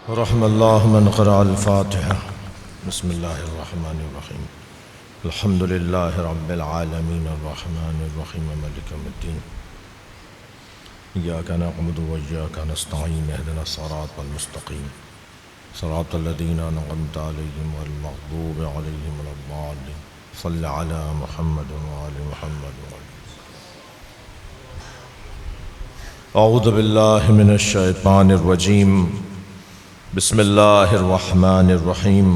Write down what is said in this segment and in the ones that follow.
رحم الله من قرأ الفاتحة. بسم الله الرحمن الرحيم. الحمد لله رب العالمين الرحمن الرحيم مالك يوم الدين. إياك نعبد وإياك نستعين اهدنا الصراط المستقيم صراط الذين أنعمت عليهم غير المغضوب عليهم ولا الضالين. صل على محمد وآل محمد أعوذ بالله من الشيطان الرجيم. بسم الله الرحمن الرحيم.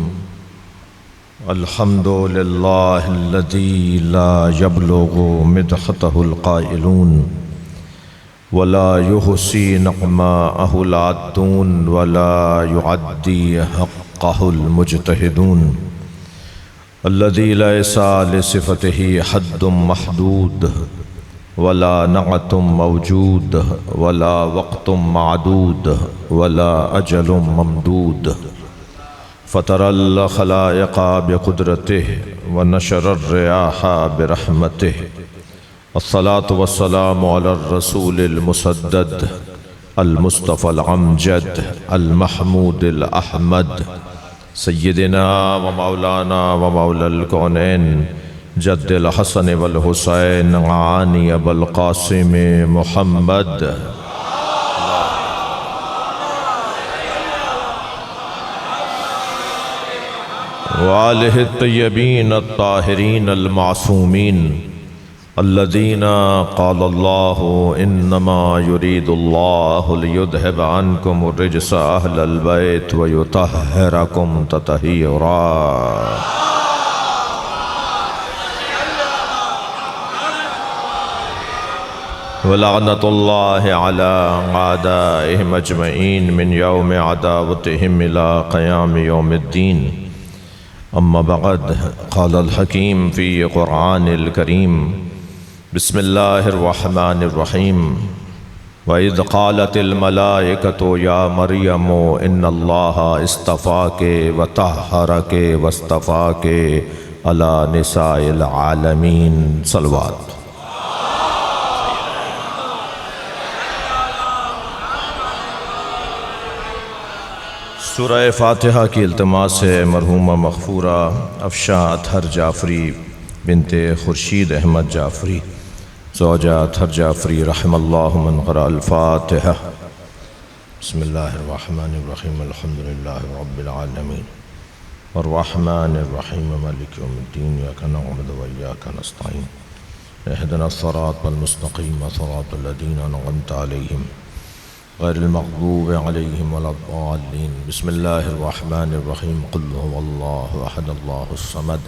الحمد لله الذي لا يبلغ مدحته القائلون ولا يحصي نعماءه العادون ولا يعدي حقه المجتهدون الذي ليس لصفته حد محدود ولا نعت موجود ولا وقت معدود ولا أجل ممدود فطر الخلائق بقدرته ونشر الرياح برحمته. الصلاة والسلام على الرسول المسدد المصطفى الأمجد المحمود الأحمد سيدنا ومولانا ومولى الكونين جد الحسن والحسين عاني بالقاسم محمد وآله الطيبين الطاهرين المعصومين الذين قال الله إنما يريد الله ليذهب عنكم الرجس أهل البيت ويطهركم تطهيرا. ولعنة الله على أعدائهم أجمعين من يوم عداوتهم إلى قيام يوم الدين. أما بعد، قال الحكيم في قرآن الكريم: بسم الله الرحمن الرحيم. وإذ قالت الملائكة يا مريم إن الله اصطفاك وطهرك واصطفاك على نساء العالمين. صلوات. سورہ فاتحہ کی التماس ہے مرحومہ مغفورہ افشاں اطہر جعفری بنت خورشید احمد جعفری زوجہ اطہر جعفری رحم اللہ من قرأ الفاتحہ. بسم اللہ الرحمن الرحیم. الحمد للہ رب العالمین الرحمن الرحیم مالک یوم الدین. ایاک نعبد و ایاک نستعین اہدنا الصراط المستقیم صراط الذین انعمت علیہم غیر المغضوب علیہم ولا الضالین. بسم اللہ الرحمن الرحیم. قل هو اللہ احد اللہ الصمد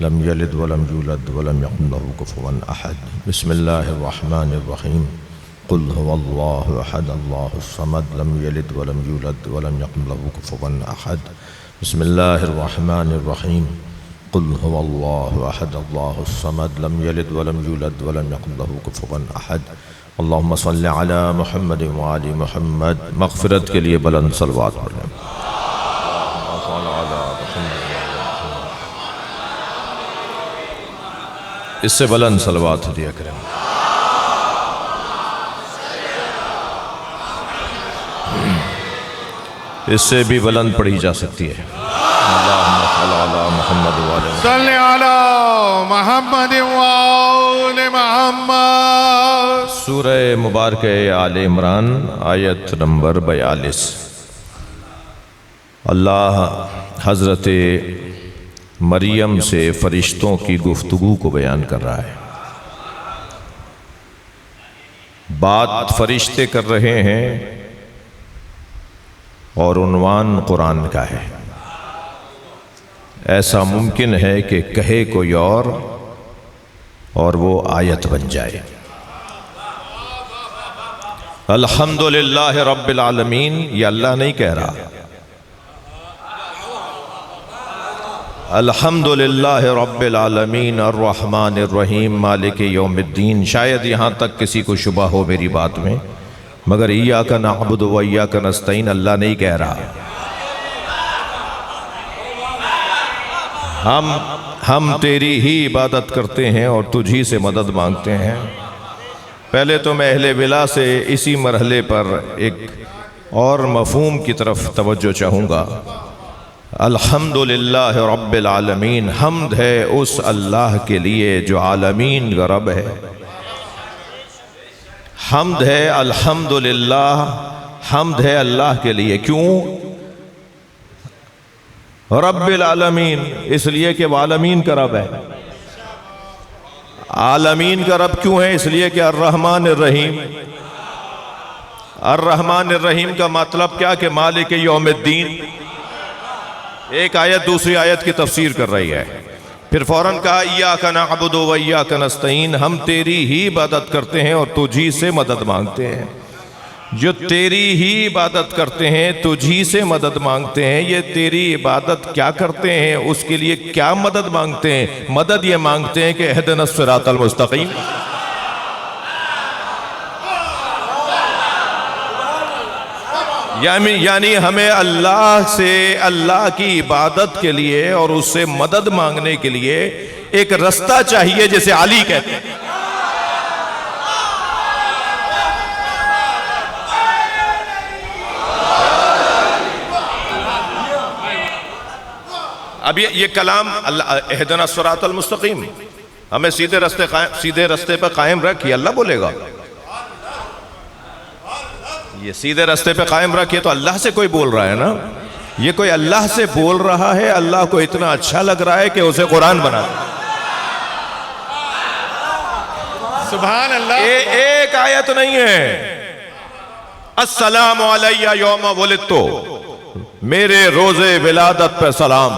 لم یلد ولم یولد ولم یکن لہ کفوا احد. بسم اللہ الرحمن الرحیم. قل هو اللہ احد اللہ الصمد لم یلد ولم یولد ولم یکن لہ کفوا احد. بسم اللہ الرحمن الرحیم. قل هو اللہ احد اللہ الصمد لم یلد ولم یولد ولم یکن لہ کفوا احد. اللہم صلی علی محمد وآل محمد. مغفرت کے لیے بلند صلوات پڑھیں. اس سے بلند صلوات دیا کریں. اس سے بھی بلند پڑھی جا سکتی ہے. اللہم صلی علی محمد وآل محمد. صلی علی محمد وآل محمد. سورہ مبارکہ آل عمران آیت نمبر 42. اللہ حضرت مریم سے فرشتوں کی گفتگو کو بیان کر رہا ہے. بات فرشتے کر رہے ہیں اور عنوان قرآن کا ہے. ایسا ممکن ہے کہ کہے کوئی اور وہ آیت بن جائے. الحمدللہ رب العالمین یہ اللہ نہیں کہہ رہا. الحمدللہ رب العالمین الرحمن الرحیم مالک یوم الدین. شاید یہاں تک کسی کو شبہ ہو میری بات میں، مگر ایاک نعبد و ایاک نستعین اللہ نہیں کہہ رہا. ہم تیری ہی عبادت کرتے ہیں اور تجھ ہی سے مدد مانگتے ہیں. پہلے تو میں اہل ولا سے اسی مرحلے پر ایک اور مفہوم کی طرف توجہ چاہوں گا۔ الحمدللہ رب العالمین، حمد ہے اس اللہ کے لیے جو عالمین کا رب ہے۔ حمد ہے الحمدللہ، حمد ہے اللہ کے لیے۔ کیوں؟ رب العالمین، اس لیے کہ وہ عالمین کا رب ہے۔ عالمین کا رب کیوں ہے؟ اس لیے کہ الرحمن الرحیم۔ الرحمن الرحیم کا مطلب کیا کہ مالک یوم الدین۔ ایک آیت دوسری آیت کی تفسیر کر رہی ہے، پھر فوراً کہا ایاک نعبد و ایاک نستعین، ہم تیری ہی عبادت کرتے ہیں اور تجھی سے مدد مانگتے ہیں۔ جو تیری ہی عبادت کرتے ہیں، تجھی سے مدد مانگتے ہیں، یہ تیری عبادت کیا کرتے ہیں، اس کے لیے کیا مدد مانگتے ہیں؟ مدد یہ مانگتے ہیں کہ اہدنا الصراط المستقیم۔ یعنی ہمیں اللہ سے، اللہ کی عبادت کے لیے اور اس سے مدد مانگنے کے لیے ایک رستہ چاہیے، جسے علی کہتے ہیں۔ اب یہ کلام اہدنا الصراط المستقیم، ہمیں سیدھے رستے پہ قائم رکھیے، اللہ بولے گا۔ یہ سیدھے رستے پہ قائم رکھیے تو اللہ سے کوئی بول رہا ہے نا، یہ کوئی اللہ سے بول رہا ہے، اللہ کو اتنا اچھا لگ رہا ہے کہ اسے قرآن بنا دیا۔ سبحان اللہ۔ ایک آیت نہیں ہے، السلام علیہ یوم ولدت، میرے روز ولادت پہ سلام۔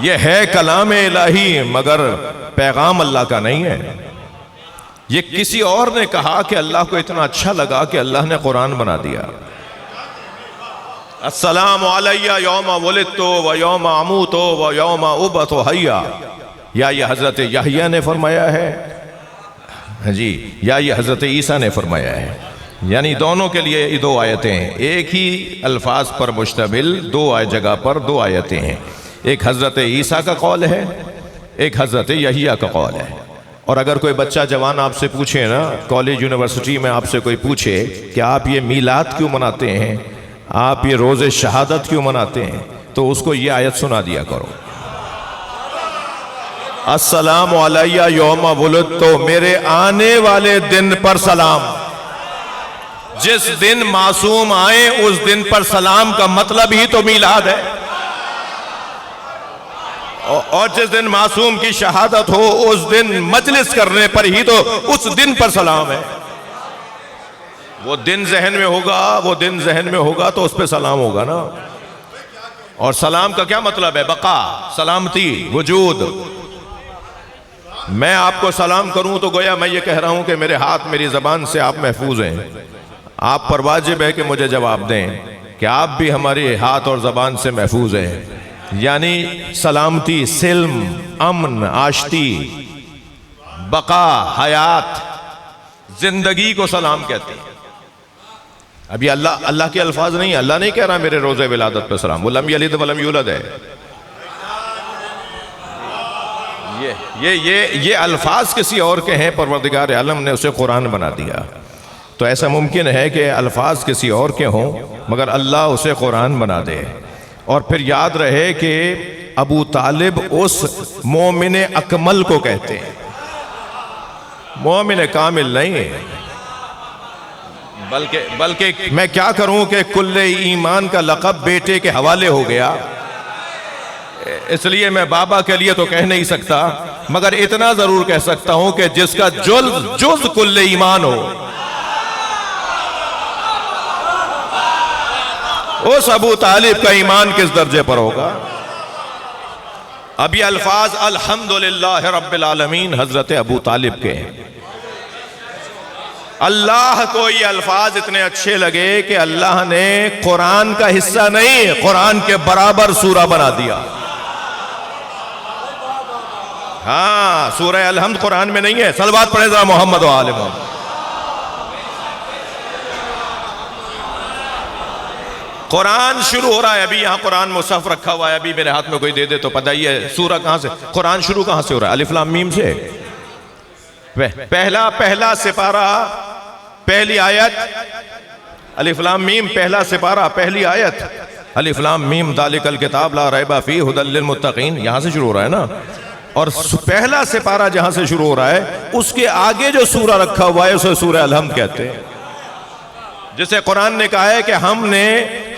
یہ ہے کلام الہی، مگر پیغام اللہ کا نہیں ہے۔ یہ کسی اور نے کہا کہ اللہ کو اتنا اچھا لگا کہ اللہ نے قرآن بنا دیا۔ السلام علیہ یوم ولدت و یوم اموت و یوم ابعث حیا، یا یہ حضرت یحییٰ نے فرمایا ہے جی، یا یہ حضرت عیسیٰ نے فرمایا ہے۔ یعنی دونوں کے لیے یہ دو آیتیں ہیں، ایک ہی الفاظ پر مشتمل دو جگہ پر دو آیتیں ہیں۔ ایک حضرت عیسیٰ کا قول ہے، ایک حضرت یحییٰ کا قول ہے۔ اور اگر کوئی بچہ جوان آپ سے پوچھے نا، کالج یونیورسٹی میں آپ سے کوئی پوچھے کہ آپ یہ میلاد کیوں مناتے ہیں، آپ یہ روز شہادت کیوں مناتے ہیں، تو اس کو یہ آیت سنا دیا کرو، السلام علیہ یوم ولدت، میرے آنے والے دن پر سلام۔ جس دن معصوم آئے اس دن پر سلام کا مطلب ہی تو میلاد ہے، اور جس دن معصوم کی شہادت ہو اس دن مجلس کرنے پر ہی تو اس دن پر سلام ہے۔ وہ دن ذہن میں ہوگا تو اس پہ سلام ہوگا نا۔ اور سلام کا کیا مطلب ہے؟ بقا، سلامتی، وجود۔ میں آپ کو سلام کروں تو گویا میں یہ کہہ رہا ہوں کہ میرے ہاتھ میری زبان سے آپ محفوظ ہیں، آپ پر واجب ہے کہ مجھے جواب دیں کہ آپ بھی ہماری ہاتھ اور زبان سے محفوظ ہیں۔ یعنی سلامتی، سلم، امن، آشتی، بقا، حیات، زندگی کو سلام کہتے ہیں۔ اب یہ اللہ کے الفاظ نہیں، اللہ نہیں کہہ رہا میرے روز ولادت پہ سلام، وہ لم یلد ولم یولد ہے۔ یہ الفاظ کسی اور کے ہیں، پروردگار عالم نے اسے قرآن بنا دیا۔ تو ایسا ممکن ہے کہ الفاظ کسی اور کے ہوں مگر اللہ اسے قرآن بنا دے۔ اور پھر یاد رہے کہ ابو طالب اس مومن اکمل کو کہتے ہیں، مومن کامل نہیں ہے۔ بلکہ میں کیا کروں کہ کل ایمان کا لقب بیٹے کے حوالے ہو گیا، اس لیے میں بابا کے لیے تو کہہ نہیں سکتا، مگر اتنا ضرور کہہ سکتا ہوں کہ جس کا جز کل ایمان ہو، اس ابو طالب کا ایمان کس درجے پر ہوگا۔ اب یہ الفاظ الحمدللہ رب العالمین حضرت ابو طالب کے ہیں۔ اللہ کو یہ الفاظ اتنے اچھے لگے کہ اللہ نے قرآن کا حصہ نہیں، قرآن کے برابر سورہ بنا دیا۔ ہاں، سورہ الحمد قرآن میں نہیں ہے، صلوات پڑھیں ذرا محمد و آل محمد۔ قرآن شروع ہو رہا ہے، ابھی یہاں قرآن مصحف رکھا ہوا ہے، ابھی میرے ہاتھ میں کوئی دے دے تو پتہ ہی ہے سورہ کہاں سے، قرآن شروع کہاں سے ہو رہا ہے؟ الف لام میم سے۔ پہلا سپارہ پہلی آیت الف لام میم، پہلا سپارہ، پہلی آیت الف لام میم ذالک الکتاب لا ریب فیہ ھدی للمتقین، یہاں سے شروع ہو رہا ہے نا. اور پہلا سپارہ جہاں سے شروع ہو رہا ہے اس کے آگے جو سورہ رکھا ہوا ہے اسے سورہ الحمد کہتے ہیں. جسے قرآن نے کہا ہے کہ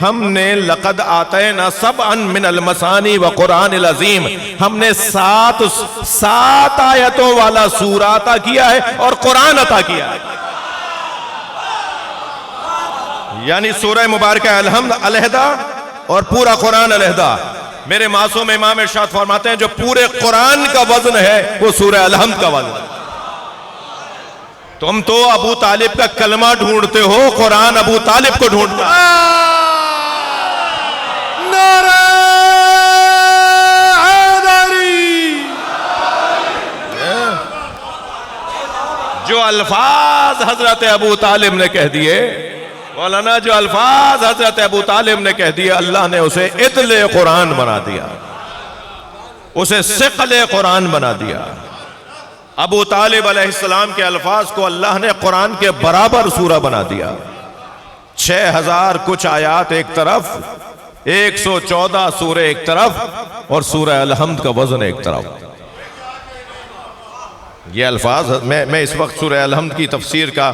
ہم نے لقد آتینا سبعا من المثانی وقرآن العظیم، ہم نے سات آیتوں والا سورہ عطا کیا ہے اور قرآن عطا کیا ہے. یعنی سورہ مبارکہ الحمد علیحدہ اور پورا قرآن علیحدہ. میرے معصوم امام ارشاد فرماتے ہیں جو پورے قرآن کا وزن ہے وہ سورہ الحمد کا وزن ہے. تم تو ابو طالب کا کلمہ ڈھونڈتے ہو، قرآن ابو طالب کو ڈھونڈتا ہے. نعرہ حیدری. جو الفاظ حضرت ابو طالب نے کہہ دیے مولانا، جو الفاظ حضرت ابو طالب نے کہہ دیے، اللہ نے اسے اتل قرآن بنا دیا، اسے ثقل قرآن بنا دیا. ابو طالب علیہ السلام کے الفاظ کو اللہ نے قرآن کے برابر سورہ بنا دیا. 6000 کچھ آیات ایک طرف، 114 سورہ ایک طرف اور سورہ الحمد کا وزن ایک طرف. یہ الفاظ میں اس وقت سورہ الحمد کی تفسیر کا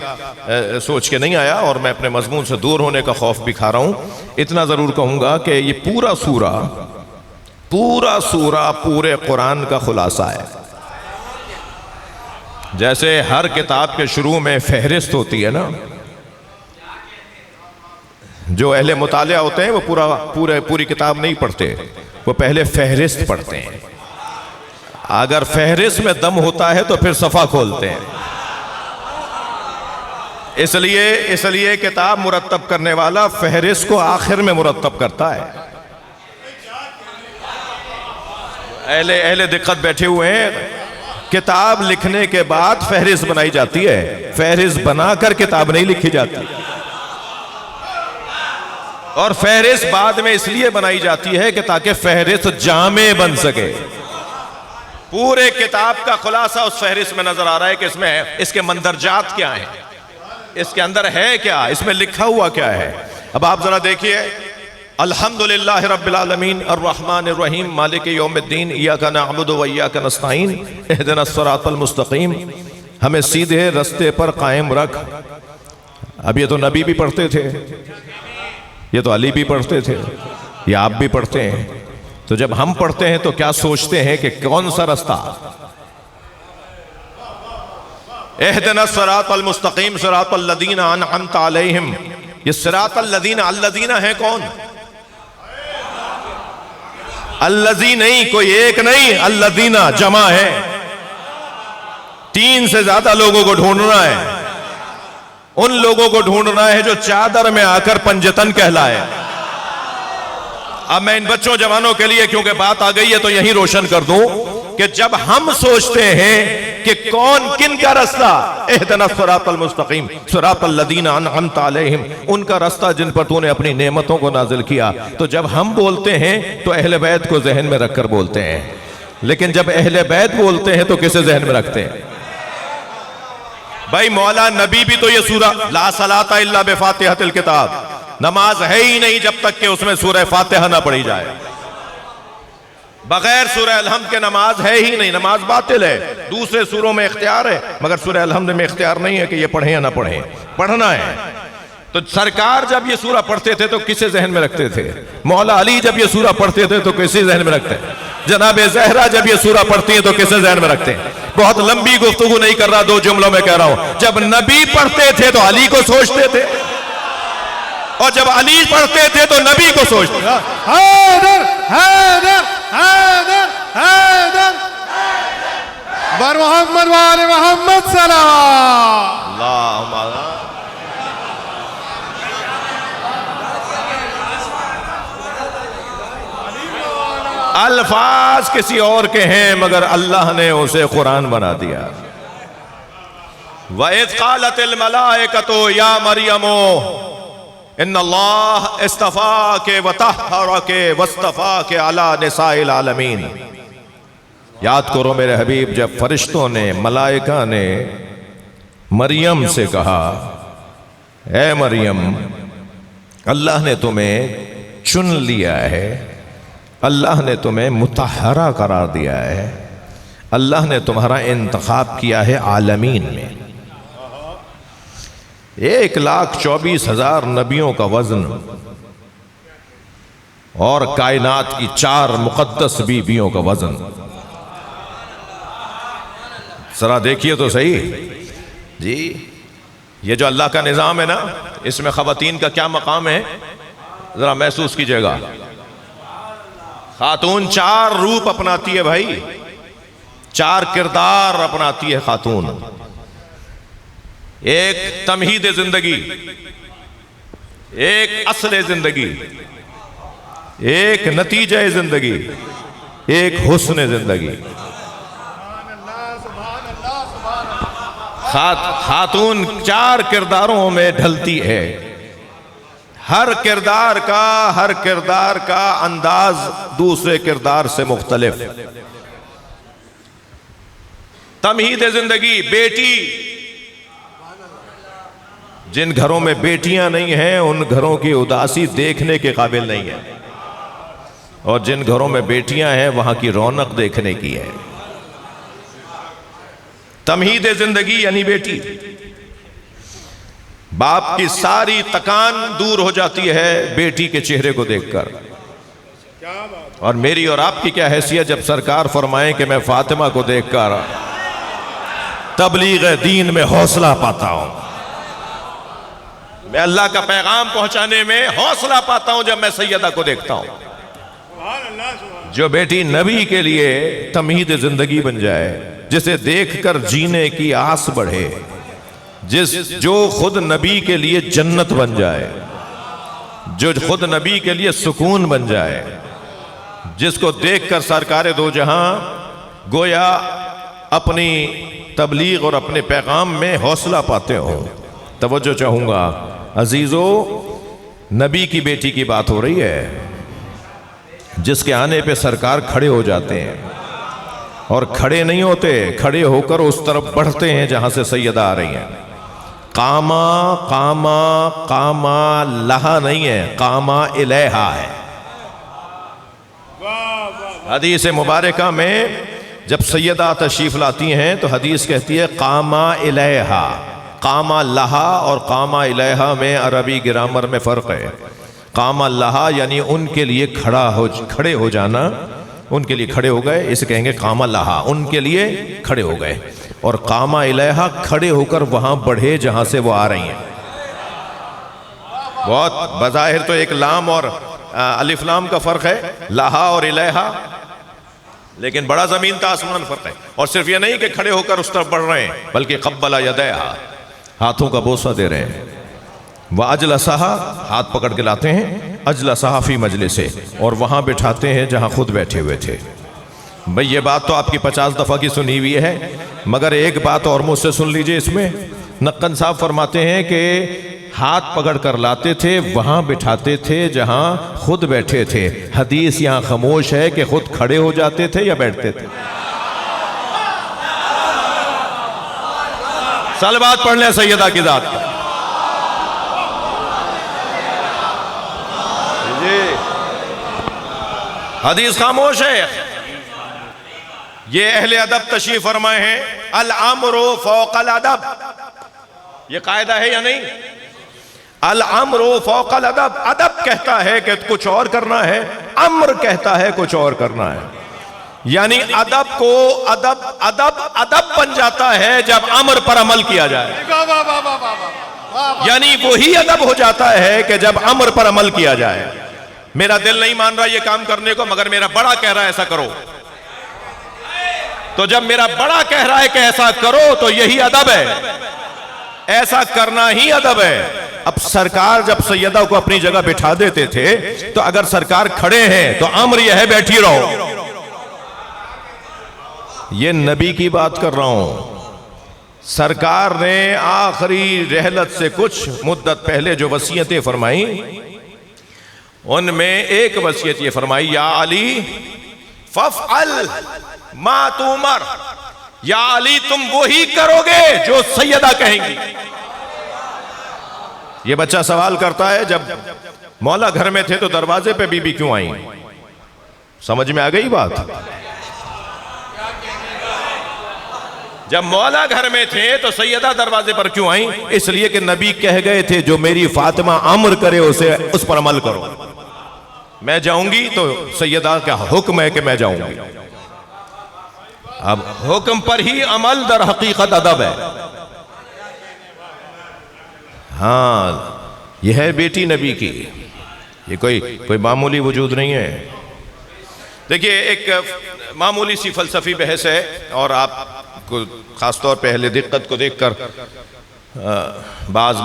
سوچ کے نہیں آیا اور میں اپنے مضمون سے دور ہونے کا خوف بھی کھا رہا ہوں. اتنا ضرور کہوں گا کہ یہ پورا سورہ پورے قرآن کا خلاصہ ہے. جیسے ہر کتاب کے شروع میں فہرست ہوتی ہے نا، جو اہل مطالعہ ہوتے ہیں وہ پوری کتاب نہیں پڑھتے، وہ پہلے فہرست پڑھتے ہیں. اگر فہرست میں دم ہوتا ہے تو پھر صفحہ کھولتے ہیں. اس لیے کتاب مرتب کرنے والا فہرست کو آخر میں مرتب کرتا ہے. اہل دقت بیٹھے ہوئے ہیں. کتاب لکھنے کے بعد فہرست بنائی جاتی ہے، فہرست بنا کر کتاب نہیں لکھی جاتی. اور فہرست بعد میں اس لیے بنائی جاتی ہے کہ تاکہ فہرست جامع بن سکے. پورے کتاب کا خلاصہ اس فہرست میں نظر آ رہا ہے کہ اس کے مندرجات کیا ہیں، اس کے اندر ہے کیا، اس میں لکھا ہوا کیا ہے. اب آپ ذرا دیکھیے، الحمدللہ رب العالمین الرحمن الرحیم مالک یوم الدین ایاک نعبد و ایاک نستعین اہدنا الصراط المستقیم، ہمیں سیدھے رستے پر قائم رکھ. اب یہ تو نبی بھی پڑھتے تھے، یہ تو علی بھی پڑھتے تھے، یہ آپ بھی پڑھتے ہیں. تو جب ہم پڑھتے ہیں تو کیا سوچتے ہیں کہ کون سا رستہ؟ اہدنا الصراط المستقیم صراط الذین انعمت علیہم. یہ صراط الذین ہیں کون؟ الذین نہیں، کوئی ایک نہیں، الذین جمع ہے. 3 سے زیادہ لوگوں کو ڈھونڈنا ہے. ان لوگوں کو ڈھونڈنا ہے جو چادر میں آ کر پنجتن کہلائے. اب میں ان بچوں جوانوں کے لیے کیونکہ بات آ گئی ہے تو یہیں روشن کر دوں کہ جب ہم سوچتے ہیں کہ کن کا رستہ، اہدنا الصراط المستقیم صراط الذین انعمت علیہم، ان کا رستہ جن پر تو نے اپنی نعمتوں کو نازل کیا، تو جب ہم بولتے ہیں تو اہل بیت کو ذہن میں رکھ کر بولتے ہیں. لیکن جب اہل بیت بولتے ہیں تو کسے ذہن میں رکھتے ہیں؟ بھائی مولا نبی بھی تو یہ سورہ لا صلاۃ الا بفاتحۃ الکتاب، نماز ہے ہی نہیں جب تک کہ اس میں سورہ فاتحہ نہ پڑھی جائے. بغیر سورہ الحمد کے نماز ہے ہی نہیں، نماز باطل ہے. دوسرے سوروں میں اختیار ہے مگر سورہ الحمد میں اختیار نہیں ہے کہ یہ پڑھیں یا نہ پڑھیں، پڑھنا ہے. تو سرکار جب یہ سورہ پڑھتے تھے تو کسے ذہن میں رکھتے تھے؟ مولا علی جب یہ سورہ پڑھتے تھے تو کسے ذہن میں رکھتے ہیں؟ جناب زہرا جب یہ سورہ پڑھتی ہیں تو کسے ذہن میں رکھتے ہیں؟ بہت لمبی گفتگو نہیں کر رہا، 2 جملوں میں کہہ رہا ہوں. جب نبی پڑھتے تھے تو علی کو سوچتے تھے، اور جب علی پڑھتے تھے تو نبی کو سوچتے تھے. حیدر حیدر حیدر حیدر بر محمد وآل محمد سلام. اللہم الفاظ کسی اور کے ہیں مگر اللہ نے اسے قرآن بنا دیا. وَإِذْ قَالَتِ الْمَلَائِكَةُ يَا مَرْيَمُ إِنَّ اللَّهَ اصْطَفَاكِ وَطَهَّرَكِ وَاصْطَفَاكِ عَلَى نِسَاءِ الْعَالَمِينَ. یاد کرو میرے حبیب، جب فرشتوں نے، ملائکہ نے مریم سے کہا اے مریم اللہ نے تمہیں چن لیا ہے، اللہ نے تمہیں مطہرہ قرار دیا ہے، اللہ نے تمہارا انتخاب کیا ہے عالمین میں۔ 1,24,000 نبیوں کا وزن اور کائنات کی 4 مقدس بیویوں کا وزن، ذرا دیکھیے تو صحیح جی۔ یہ جو اللہ کا نظام ہے نا، اس میں خواتین کا کیا مقام ہے، ذرا محسوس کیجئے گا۔ خاتون 4 روپ اپناتی ہے بھائی، 4 کردار اپناتی ہے خاتون۔ ایک تمہید زندگی، ایک اصل زندگی، ایک نتیجہ زندگی، ایک حسن زندگی۔ خاتون 4 کرداروں میں ڈھلتی ہے۔ ہر کردار کا انداز دوسرے کردار سے مختلف۔ تمہید زندگی، بیٹی، جن گھروں میں بیٹیاں نہیں ہیں ان گھروں کی اداسی دیکھنے کے قابل نہیں ہے، اور جن گھروں میں بیٹیاں ہیں وہاں کی رونق دیکھنے کی ہے۔ تمہید زندگی یعنی بیٹی، باپ کی ساری تکان دور ہو جاتی ہے بیٹی کے چہرے کو دیکھ کر۔ اور میری اور آپ کی کیا حیثیت جب سرکار فرمائیں کہ میں فاطمہ کو دیکھ کر تبلیغ دین میں حوصلہ پاتا ہوں، میں اللہ کا پیغام پہنچانے میں حوصلہ پاتا ہوں جب میں سیدہ کو دیکھتا ہوں۔ جو بیٹی نبی کے لیے تمہید زندگی بن جائے، جسے دیکھ کر جینے کی آس بڑھے، جو خود نبی کے لیے جنت بن جائے، جو خود نبی کے لیے سکون بن جائے، جس کو دیکھ کر سرکار دو جہاں گویا اپنی تبلیغ اور اپنے پیغام میں حوصلہ پاتے ہوں۔ توجہ چاہوں گا عزیزو، نبی کی بیٹی کی بات ہو رہی ہے، جس کے آنے پہ سرکار کھڑے ہو جاتے ہیں، اور کھڑے نہیں ہوتے، کھڑے ہو کر اس طرف بڑھتے ہیں جہاں سے سیدہ آ رہی ہیں۔ قاما لہا نہیں ہے، قاما الیہا ہے۔ حدیث مبارکہ میں جب سیدہ تشریف لاتی ہیں تو حدیث کہتی ہے قاما الیہا۔ قاما لہا اور قاما الیہا میں عربی گرامر میں فرق ہے۔ قاما لہا یعنی ان کے لیے کھڑے ہو جانا، ان کے لیے کھڑے ہو گئے، اسے کہیں گے قاما لہا، ان کے لیے کھڑے ہو گئے۔ اور قاما الیہا کھڑے ہو کر وہاں بڑھے جہاں سے وہ آ رہی ہیں۔ بہت بظاہر تو ایک لام اور الف لام کا فرق ہے، لہا اور الیہا، لیکن بڑا زمین تا آسمان فرق ہے۔ اور صرف یہ نہیں کہ کھڑے ہو کر اس طرف بڑھ رہے ہیں، بلکہ قبل یدیہا، ہاتھوں کا بوسہ دے رہے ہیں۔ وَأَجْلَسَهَا، ہاتھ پکڑ کے لاتے ہیں، اجلسہا فی مجلسے، اور وہاں بٹھاتے ہیں جہاں خود بیٹھے ہوئے تھے۔ بھئی یہ بات تو آپ کی 50 دفعہ کی سنی ہوئی ہے، مگر ایک بات اور مجھ سے سن لیجئے اس میں۔ نقن صاحب فرماتے ہیں کہ ہاتھ پکڑ کر لاتے تھے، وہاں بٹھاتے تھے جہاں خود بیٹھے تھے۔ حدیث یہاں خاموش ہے کہ خود کھڑے ہو جاتے تھے یا بیٹھتے تھے۔ صلوات پڑھ لیں سیدہ کی ذات پر۔ حدیث خاموش ہے۔ یہ اہل ادب تشریف فرمائے ہیں، الامر فوق الادب، یہ قاعدہ ہے یا نہیں؟ الامر فوق الادب، ادب کہتا ہے کہ کچھ اور کرنا ہے، امر کہتا ہے کچھ اور کرنا ہے۔ یعنی ادب کو ادب بن جاتا ہے جب امر پر عمل کیا جائے، یعنی وہی ادب ہو جاتا ہے کہ جب امر پر عمل کیا جائے۔ میرا دل نہیں مان رہا یہ کام کرنے کو، مگر میرا بڑا کہہ رہا ہے ایسا کرو، تو جب میرا بڑا کہہ رہا ہے کہ ایسا کرو تو یہی ادب ہے، ایسا کرنا ہی ادب ہے۔ اب سرکار جب سیدہ کو اپنی جگہ بٹھا دیتے تھے تو اگر سرکار کھڑے ہیں تو امر یہ ہے بیٹھی رہو۔ یہ نبی کی بات کر رہا ہوں۔ سرکار نے آخری رحلت سے کچھ مدت پہلے جو وصیتیں فرمائیں، ان میں ایک وصیت یہ فرمائی، یا علی فافعل ما تؤمر، یا علی تم وہی کرو گے جو سیدہ کہیں گی۔ یہ بچہ سوال کرتا ہے جب مولا گھر میں تھے تو دروازے پہ بی بی کیوں آئیں؟ سمجھ میں آ گئی بات؟ جب مولا گھر میں تھے تو سیدہ دروازے پر کیوں آئیں؟ اس لیے کہ نبی کہہ گئے تھے جو میری فاطمہ امر کرے اسے اس پر عمل کرو. میں جاؤں گی تو سیدہ کا حکم ہے کہ میں جاؤں گی. اب حکم پر ہی عمل در حقیقت ادب ہے. ہاں یہ ہے بیٹی نبی کی، یہ کوئی معمولی وجود نہیں ہے. دیکھیے ایک معمولی سی فلسفی بحث ہے، اور آپ کو خاص طور پہ اہل دقت کو دیکھ کر بعض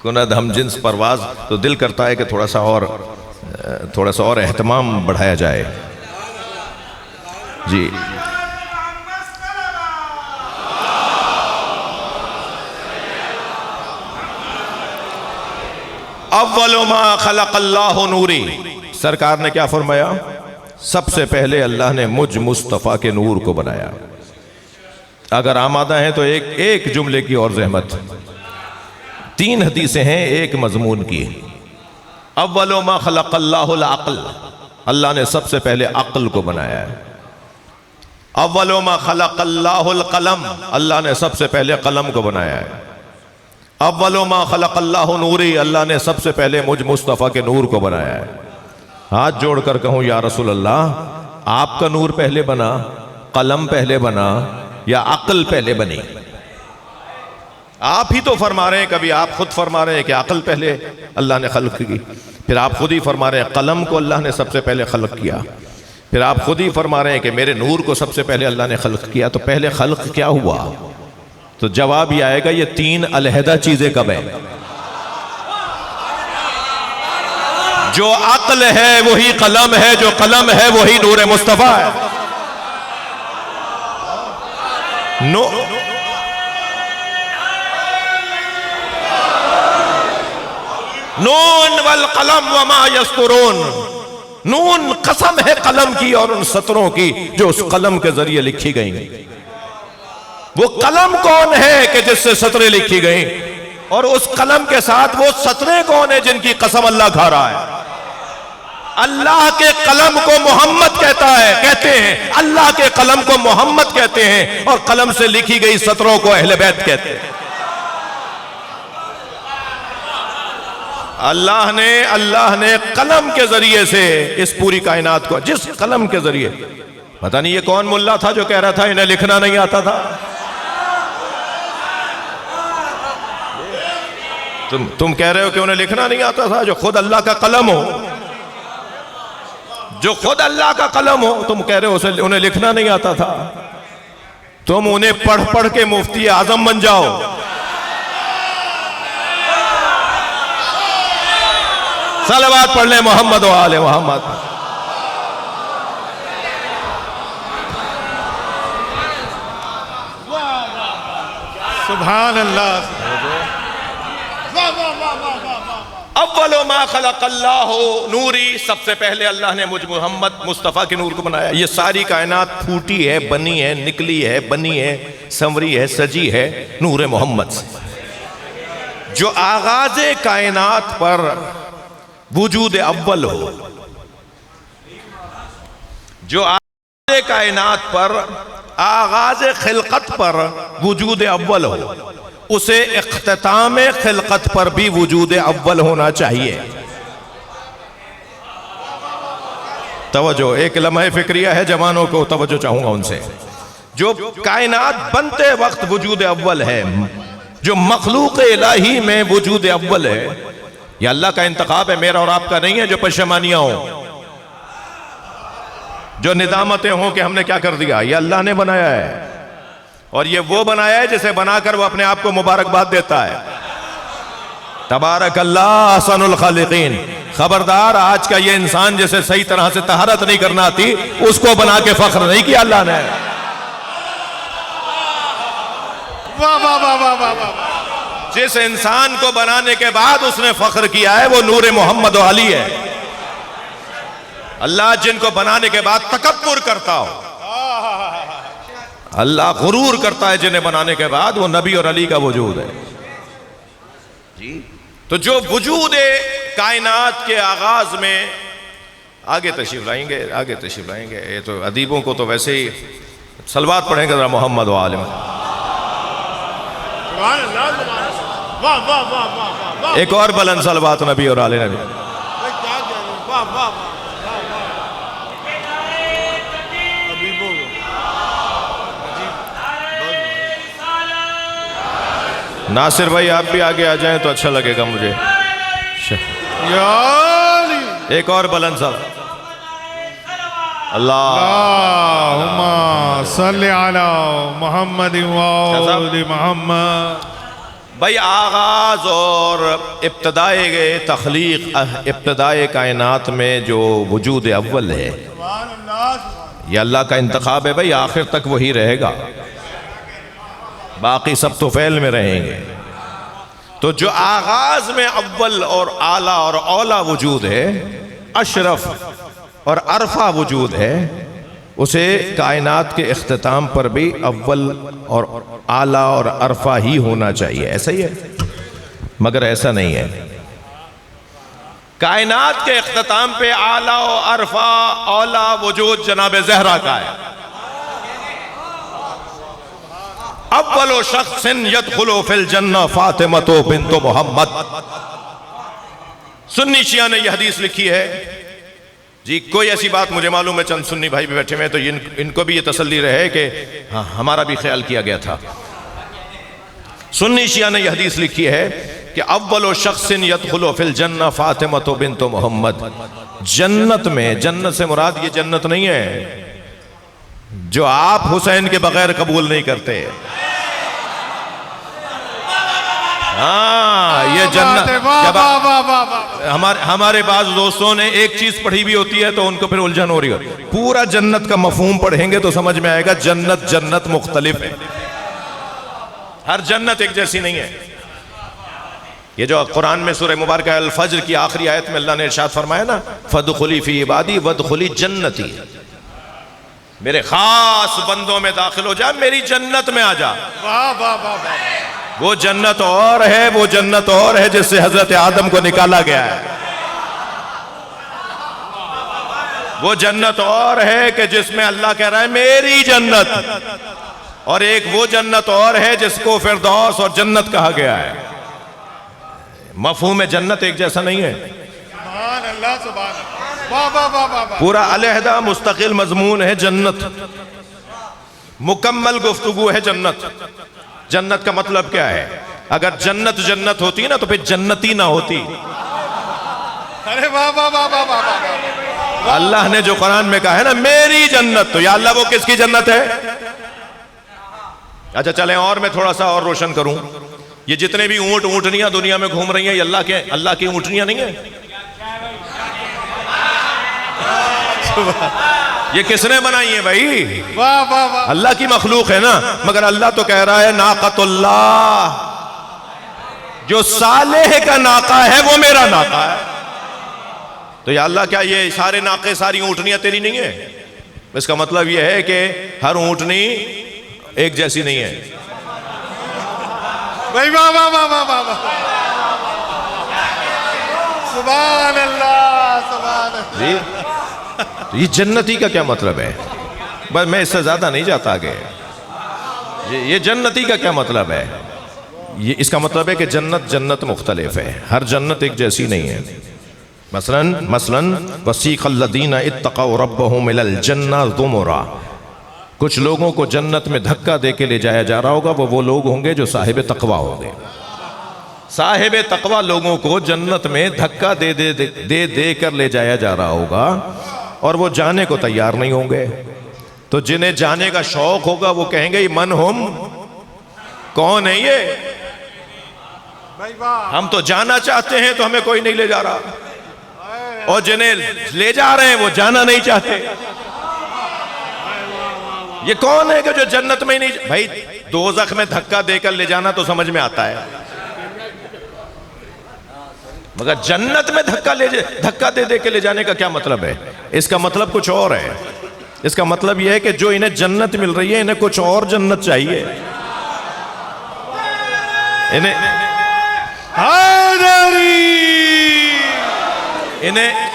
کند ہم جنس پرواز تو دل کرتا ہے کہ تھوڑا سا اور اہتمام بڑھایا جائے. جی اول ما خلق اللہ نوری، سرکار نے کیا فرمایا؟ سب سے پہلے اللہ نے مجھ مصطفیٰ کے نور کو بنایا. اگر آمادہ ہیں تو ایک جملے کی اور زحمت. 3 حدیثیں ہیں ایک مضمون کی. اول ما خلق اللہ العقل، اللہ نے سب سے پہلے عقل کو بنایا ہے. اول ما خلق اللہ القلم، اللہ نے سب سے پہلے قلم کو بنایا ہے. اول ما خلق اللہ نوری، اللہ نے سب سے پہلے مجھ مصطفیٰ کے نور کو بنایا ہے. ہاتھ جوڑ کر کہوں یا رسول اللہ، آپ کا نور پہلے بنا، قلم پہلے بنا، یا عقل پہلے بنی؟ آپ ہی تو فرما رہے ہیں، کبھی آپ خود فرما رہے ہیں کہ عقل پہلے اللہ نے خلق کی، پھر آپ خود ہی فرما رہے ہیں قلم کو اللہ نے سب سے پہلے خلق کیا، پھر آپ خود ہی فرما رہے ہیں کہ میرے نور کو سب سے پہلے اللہ نے خلق کیا. تو پہلے خلق کیا ہوا؟ تو جواب یہ آئے گا یہ 3 علیحدہ چیزیں کب ہیں؟ جو عقل ہے وہی قلم ہے، جو قلم ہے وہی نور مصطفیٰ ہے. نون والقلم وما یسطرون، نون قسم ہے قلم کی اور ان سطروں کی جو اس قلم کے ذریعے لکھی گئیں. وہ قلم کون ہے کہ جس سے سطریں لکھی گئیں، اور اس قلم کے ساتھ وہ سطریں کون ہیں جن کی قسم اللہ کھا رہا ہے؟ اللہ کے قلم کو محمد کہتے ہیں، اللہ کے قلم کو محمد کہتے ہیں، اور قلم سے لکھی گئی سطروں کو اہل بیت کہتے ہیں. اللہ نے قلم کے ذریعے سے اس پوری کائنات کو، جس قلم کے ذریعے، پتہ نہیں یہ کون ملا تھا جو کہہ رہا تھا انہیں لکھنا نہیں آتا تھا. تم کہہ رہے ہو کہ انہیں لکھنا نہیں آتا تھا، جو خود اللہ کا قلم ہو، جو خود اللہ کا قلم ہو، تم کہہ رہے ہو انہیں لکھنا نہیں آتا تھا. تم انہیں پڑھ پڑھ کے مفتی اعظم بن جاؤ. صلوات پڑھ لیں محمد و آل محمد. سبحان اللہ. اول ما خلق اللہ نوری، سب سے پہلے اللہ نے مجھ محمد مصطفیٰ کے نور کو بنایا. یہ ساری کائنات پھوٹی ہے، بنی ہے، نکلی ہے، بنی ہے، سنوری ہے، سجی ہے نور محمد سے. جو آغاز کائنات پر وجود اول ہو، جو آغاز کائنات پر، آغاز خلقت پر وجود اول ہو، اسے اختتام خلقت پر بھی وجود اول ہونا چاہیے. توجہ، ایک لمحہ فکریہ ہے جوانوں کو، توجہ چاہوں گا ان سے. جو کائنات بنتے وقت وجود اول ہے، جو مخلوق الہی میں وجود اول ہے، یہ اللہ کا انتخاب ہے، میرا اور آپ کا نہیں ہے. جو پشیمانیاں ہوں، جو ندامتیں ہوں کہ ہم نے کیا کر دیا، یہ اللہ نے بنایا ہے. اور یہ وہ بنایا ہے جسے بنا کر وہ اپنے آپ کو مبارکباد دیتا ہے. تبارک اللہ احسن الخالقین. خبردار، آج کا یہ انسان جسے صحیح طرح سے طہارت نہیں کرنا آتی، اس کو بنا کے فخر نہیں کیا اللہ نے. واہ واہ واہ واہ واہ واہ. جس انسان کو بنانے کے بعد اس نے فخر کیا ہے وہ نور محمد و علی ہے. اللہ جن کو بنانے کے بعد تکبر کرتا ہو. اللہ غرور کرتا ہے جنہیں بنانے کے بعد وہ نبی اور علی کا وجود ہے جی. تو جو وجود کائنات کے آغاز میں آگے تشریف لائیں گے یہ تو ادیبوں کو تو ویسے ہی صلوات پڑھیں گے ذرا محمد و آل محمد. ایک اور بلند صلوات نبی اور آل نبی. ناصر بھائی آپ بھی آگے آ جائیں تو اچھا لگے گا مجھے. ایک اور بلند صلوات. اللہم صلی علی محمد و آل محمد. بھائی آغاز اور ابتدائے تخلیق ابتدائے کائنات میں جو وجود اول ہے یہ اللہ کا انتخاب ہے بھائی. آخر تک وہی رہے گا, باقی سب تو فعل میں رہیں گے. تو جو آغاز میں اول اور اعلیٰ اور اولا وجود ہے, اشرف اور عرفہ وجود ہے, اسے کائنات کے اختتام پر بھی اول اور اعلیٰ اور عرفہ ہی ہونا چاہیے. ایسا ہی ہے, مگر ایسا نہیں ہے. کائنات کے اختتام پہ اعلیٰ و عرفہ اولا وجود جناب زہرا کا ہے. اول شخص يدخل فی الجنہ فاطمۃ بنت محمد. سنی شیعہ نے یہ حدیث لکھی ہے جی. کوئی ایسی بات مجھے معلوم ہے چند سنی بھائی بھی بیٹھے ہوئے تو ان کو بھی یہ تسلی رہے کہ ہاں ہمارا بھی خیال کیا گیا تھا. سنی شیعہ نے یہ حدیث لکھی ہے کہ اول شخص يدخل فی الجنہ فاطمۃ بنت محمد. جنت میں, جنت سے مراد یہ جنت نہیں ہے جو آپ حسین کے بغیر قبول نہیں کرتے. ہاں یہ جنت ہمارے بعض دوستوں نے ایک چیز پڑھی بھی ہوتی ہے تو ان کو پھر الجھن ہو رہی ہے. پورا جنت کا مفہوم پڑھیں گے تو سمجھ میں آئے گا جنت مختلف ہے, ہر جنت ایک جیسی نہیں ہے. یہ جو قرآن میں سورہ مبارکہ الفجر کی آخری آیت میں اللہ نے ارشاد فرمایا نا, فَادْخُلِي فِي عِبَادِي وَادْخُلِي جَنَّتِي, میرے خاص بندوں میں داخل ہو جا, میری جنت میں آ جا. وہ جنت اور ہے, وہ جنت اور ہے جس سے حضرت آدم کو نکالا گیا ہے. وہ جنت اور ہے کہ جس میں اللہ کہہ رہا ہے میری جنت, اور ایک وہ جنت اور ہے جس کو فردوس اور جنت کہا گیا ہے. مفہوم جنت ایک جیسا نہیں ہے. سبحان اللہ, سبحان اللہ. پورا علیحدہ مستقل مضمون ہے جنت, مکمل گفتگو ہے جنت. جنت کا مطلب کیا ہے؟ اگر جنت جنت ہوتی نا تو پھر جنتی نہ ہوتی. ارے واہ واہ واہ واہ واہ. اللہ نے جو قرآن میں کہا ہے نا میری جنت, تو یا اللہ وہ کس کی جنت ہے؟ اچھا چلیں اور میں تھوڑا سا اور روشن کروں. یہ جتنے بھی اونٹنیاں دنیا میں گھوم رہی ہیں یہ اللہ کی اونٹنیاں نہیں ہیں. یہ کس نے بنائی ہیں بھائی؟ اللہ کی مخلوق ہے نا. مگر اللہ تو کہہ رہا ہے ناقۃ اللہ, جو صالح کا ناقہ ہے وہ میرا ناقہ ہے. تو یا اللہ کیا یہ سارے ناقے ساری اونٹنیاں تیری نہیں ہیں؟ اس کا مطلب یہ ہے کہ ہر اونٹنی ایک جیسی نہیں ہے. بھائی واہ واہ واہ واہ واہ. سبحان اللہ, سبحان اللہ. جی یہ جنتی کا کیا مطلب ہے؟ بس میں اس سے زیادہ نہیں جاتا آگے. یہ جنتی کا کیا مطلب ہے؟ یہ اس کا مطلب ہے کہ جنت مختلف ہے, ہر جنت ایک جیسی نہیں ہے. مثلاً وسیق الذین اتقوا ربهم الى الجنہ زمرا, کچھ لوگوں کو جنت میں دھکا دے کے لے جایا جا رہا ہوگا. وہ لوگ ہوں گے جو صاحب تقوی ہوں گے. صاحب تقوی لوگوں کو جنت میں دھکا دے کر لے جایا جا رہا ہوگا, اور وہ جانے کو تیار نہیں ہوں گے. تو جنہیں جانے کا شوق ہوگا وہ کہیں گے من ہم, کون ہے یہ؟ ہم تو جانا چاہتے ہیں تو ہمیں کوئی نہیں لے جا رہا, اور جنہیں لے جا رہے ہیں وہ جانا نہیں چاہتے. یہ کون ہے کہ جو جنت میں ہی نہیں؟ بھائی دوزخ میں دھکا دے کر لے جانا تو سمجھ میں آتا ہے, مگر جنت میں دھکا دے کے لے جانے کا کیا مطلب ہے؟ اس کا مطلب کچھ اور ہے. اس کا مطلب یہ ہے کہ جو انہیں جنت مل رہی ہے انہیں کچھ اور جنت چاہیے. انہیں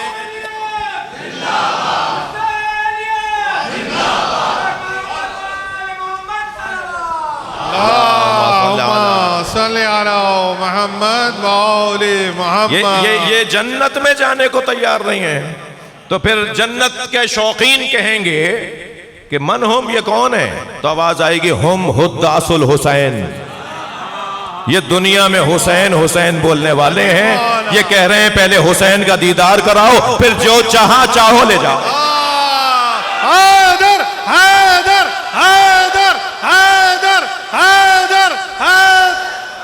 صلی علی محمد وآل محمد. یہ جنت میں جانے کو تیار نہیں ہے تو پھر جنت کے شوقین کہیں گے کہ من ہم، یہ کون ہے؟ تو آواز آئے گی ہم حداث الحسین. یہ دنیا میں حسین حسین بولنے والے ہیں. یہ کہہ رہے ہیں پہلے حسین کا دیدار کراؤ، پھر جو چاہو لے جاؤ. حیدر حیدر حیدر حیدر حیدر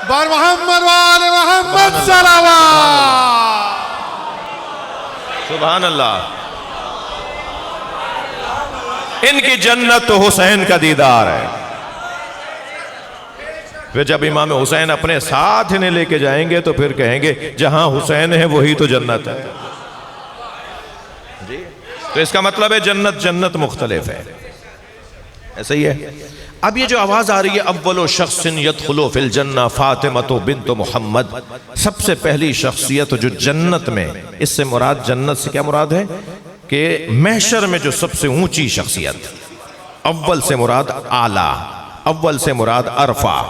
بر محمد وآل محمد صلوات. سبحان اللہ. ان کی جنت تو حسین کا دیدار ہے. پھر جب امام حسین اپنے ساتھ انہیں لے کے جائیں گے تو پھر کہیں گے جہاں حسین ہے وہی تو جنت ہے. جی تو اس کا مطلب ہے جنت مختلف ہے. ایسا ہی ہے. اب یہ جو آواز آ رہی ہے اول شخص یدخل فی الجنہ فاطمہ بنت محمد، سب سے پہلی شخصیت جو جنت میں، اس سے مراد جنت سے کیا مراد ہے کہ محشر میں جو سب سے اونچی شخصیت، اول سے مراد اعلیٰ، اول سے مراد ارفع،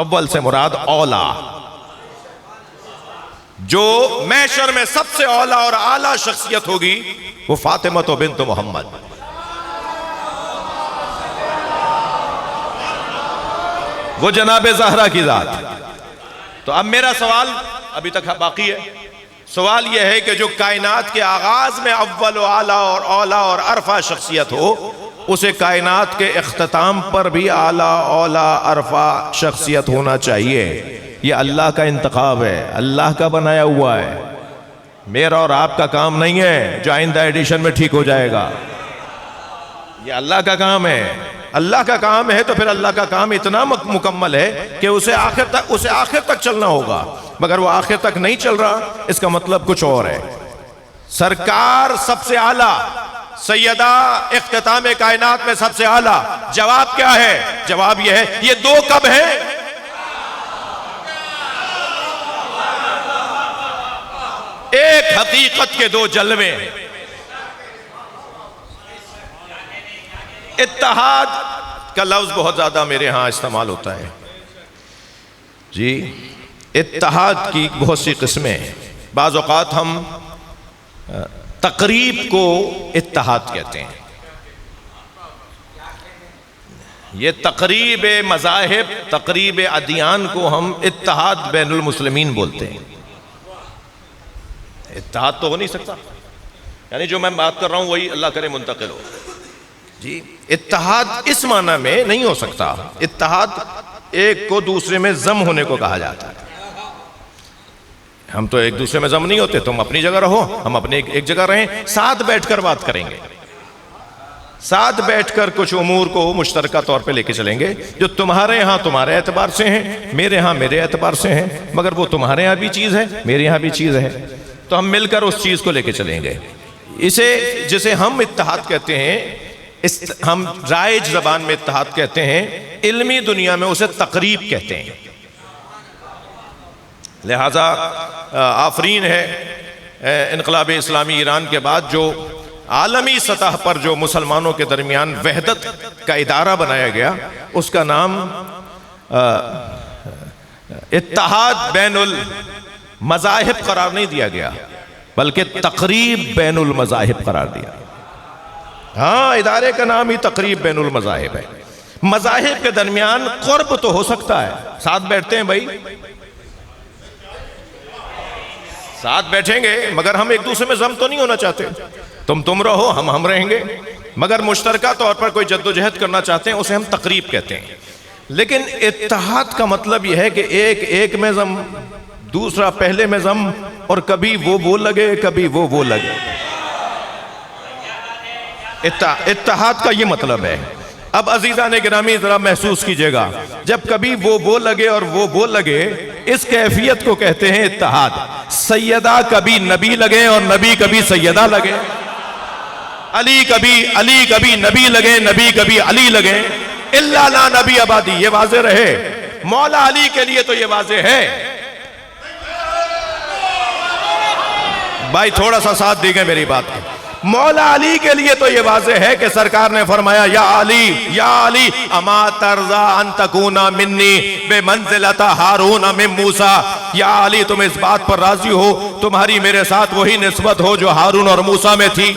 اول سے مراد اولا. جو محشر میں سب سے اولا اور اعلیٰ شخصیت ہوگی وہ فاطمہ بنت محمد. وہ جناب زہرا کی ذات. تو اب میرا سوال ابھی تک باقی ہے. سوال یہ ہے کہ جو کائنات کے آغاز میں اول و اعلیٰ اور اولا اور ارفع شخصیت ہو، اسے کائنات کے اختتام پر بھی اعلیٰ اولا ارفع شخصیت ہونا چاہیے. یہ اللہ کا انتخاب ہے، اللہ کا بنایا ہوا ہے. میرا اور آپ کا کام نہیں ہے جو آئندہ ایڈیشن میں ٹھیک ہو جائے گا. یہ اللہ کا کام ہے. اللہ کا کام ہے تو پھر اللہ کا کام اتنا مکمل ہے کہ اسے آخر تک چلنا ہوگا. مگر وہ آخر تک نہیں چل رہا، اس کا مطلب کچھ اور ہے. سرکار سب سے اعلیٰ، سیدہ اختتام کائنات میں سب سے اعلیٰ. جواب کیا ہے؟ جواب یہ ہے یہ دو کب ہیں؟ ایک حقیقت کے دو جلوے. اتحاد کا لفظ بہت زیادہ میرے ہاں استعمال ہوتا ہے. جی اتحاد کی بہت سی قسمیں ہیں. بعض اوقات ہم تقریب کو اتحاد کہتے ہیں. یہ تقریب مذاہب، تقریب ادیان کو ہم اتحاد بین المسلمین بولتے ہیں. اتحاد تو ہو نہیں سکتا، یعنی جو میں بات کر رہا ہوں وہی اللہ کرے منتقل ہو. جی اتحاد اس معنی میں نہیں ہو سکتا. اتحاد ایک کو دوسرے میں ضم ہونے کو کہا جاتا ہے. ہم تو ایک دوسرے میں ضم نہیں ہوتے. تم اپنی جگہ رہو، ہم اپنے ایک جگہ رہیں، ساتھ بیٹھ کر بات کریں گے، ساتھ بیٹھ کر کچھ امور کو مشترکہ طور پہ لے کے چلیں گے جو تمہارے ہاں تمہارے اعتبار سے ہیں، میرے ہاں میرے اعتبار سے ہیں، مگر وہ تمہارے ہاں بھی چیز ہے، میرے ہاں بھی چیز ہے. تو ہم مل کر اس چیز کو لے کے چلیں گے. جسے ہم اتحاد کہتے ہیں، ہم رائج زبان میں اتحاد کہتے ہیں، علمی دنیا میں اسے تقریب کہتے ہیں. لہذا آفرین ہے انقلاب اسلامی ایران کے بعد جو عالمی سطح پر جو مسلمانوں کے درمیان وحدت کا ادارہ بنایا گیا، اس کا نام اتحاد بین المذاہب قرار نہیں دیا گیا بلکہ تقریب بین المذاہب قرار دیا. ہاں ادارے کا نام ہی تقریب بین المذاہب ہے. مذاہب کے درمیان قرب تو ہو سکتا ہے، ساتھ بیٹھتے ہیں بھائی، ساتھ بیٹھیں گے، مگر ہم ایک دوسرے میں ضم تو نہیں ہونا چاہتے. تم رہو، ہم رہیں گے، مگر مشترکہ طور پر کوئی جد و جہد کرنا چاہتے ہیں، اسے ہم تقریب کہتے ہیں. لیکن اتحاد کا مطلب یہ ہے کہ ایک میں ضم، دوسرا پہلے میں ضم، اور کبھی وہ لگے کبھی وہ لگے. اتحاد کا یہ مطلب ہے. اب عزیزان گرامی ذرا محسوس کیجئے گا، جب کبھی وہ لگے اور وہ لگے، اس کیفیت کو کہتے ہیں اتحاد. سیدہ کبھی نبی لگے اور نبی کبھی سیدہ لگے. علی کبھی نبی لگے، نبی کبھی علی لگے، الا لا نبی آبادی، یہ واضح رہے۔ مولا علی کے لیے تو یہ واضح ہے۔ بھائی تھوڑا سا ساتھ دیگے میری بات کے، مولا علی کے لیے تو یہ واضح ہے کہ سرکار نے فرمایا یا علی اما ترضا ان تکون منی بے منزلت ہارون من موسیٰ، یا علی تم اس بات پر راضی ہو تمہاری میرے ساتھ وہی نسبت ہو جو ہارون اور موسیٰ میں تھی۔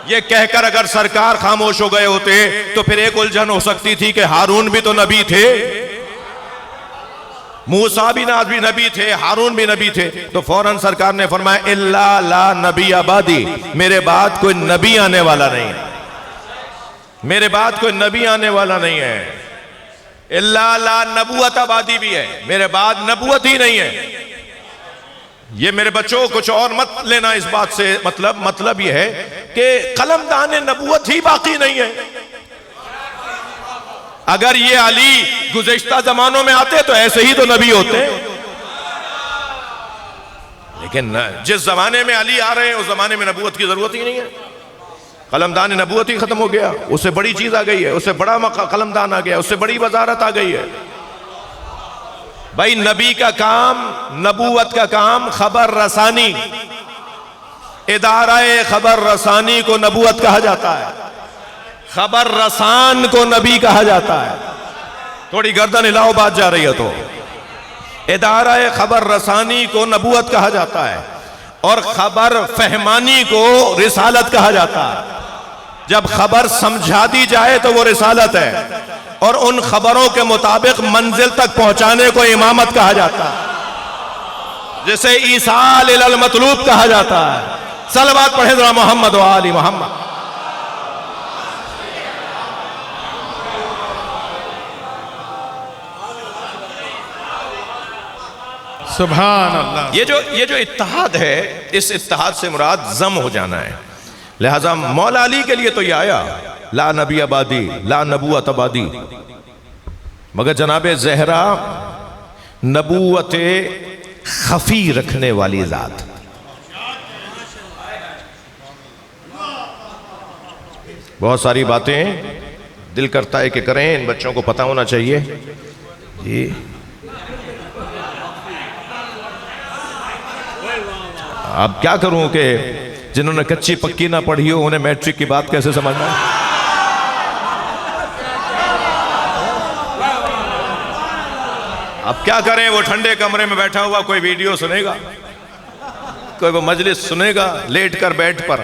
یہ کہہ کر اگر سرکار خاموش ہو گئے ہوتے تو پھر ایک الجھن ہو سکتی تھی کہ ہارون بھی تو نبی تھے، موسیٰ بھی نبی تھے، ہارون بھی نبی تھے، تو فوراً سرکار نے فرمایا الا لا نبی آبادی، میرے بعد کوئی نبی آنے والا نہیں ہے، میرے بعد کوئی نبی آنے والا نہیں ہے۔ الا لا نبوت آبادی بھی ہے، میرے بعد نبوت ہی نہیں ہے۔ یہ میرے بچوں کچھ اور مت لینا اس بات سے، مطلب یہ ہے کہ قلمدان نبوت ہی باقی نہیں ہے۔ اگر یہ علی گزشتہ زمانوں میں آتے تو ایسے ہی تو نبی ہوتے، لیکن جس زمانے میں علی آ رہے ہیں اس زمانے میں نبوت کی ضرورت ہی نہیں ہے، قلمدان نبوت ہی ختم ہو گیا، اس سے بڑی چیز آ گئی ہے، اس سے بڑا قلمدان آ گیا، اس سے بڑی وزارت آ گئی ہے۔ بھائی نبی کا کام، نبوت کا کام خبر رسانی، ادارہ خبر رسانی کو نبوت کہا جاتا ہے، خبر رسان کو نبی کہا جاتا ہے۔ تھوڑی گردن ہلاؤ، بات جا رہی ہے تو۔ ادارہ خبر رسانی کو نبوت کہا جاتا ہے اور خبر فہمانی کو رسالت کہا جاتا ہے۔ جب خبر سمجھا دی جائے تو وہ رسالت ہے، اور ان خبروں کے مطابق منزل تک پہنچانے کو امامت کہا جاتا ہے، جسے ایصال الی المطلوب کہا جاتا ہے۔ صلوات پڑھیں ذرا محمد و آل محمد۔ سبحان اللہ۔ یہ جو اتحاد ہے، اس اتحاد سے مراد ضم ہو جانا ہے۔ لہذا مولا علی کے لیے تو یہ آیا لا نبی آبادی، لا نبوت آبادی، مگر جناب زہرا نبوت خفی رکھنے والی ذات۔ بہت ساری باتیں دل کرتا ہے کہ کریں، ان بچوں کو پتہ ہونا چاہیے۔ جی اب کیا کروں کہ جنہوں نے کچی پکی نہ پڑھی ہو انہیں میٹرک کی بات کیسے سمجھنا ہے؟ اب کیا کریں، وہ ٹھنڈے کمرے میں بیٹھا ہوا کوئی ویڈیو سنے گا، کوئی وہ مجلس سنے گا لیٹ کر بیٹھ پر،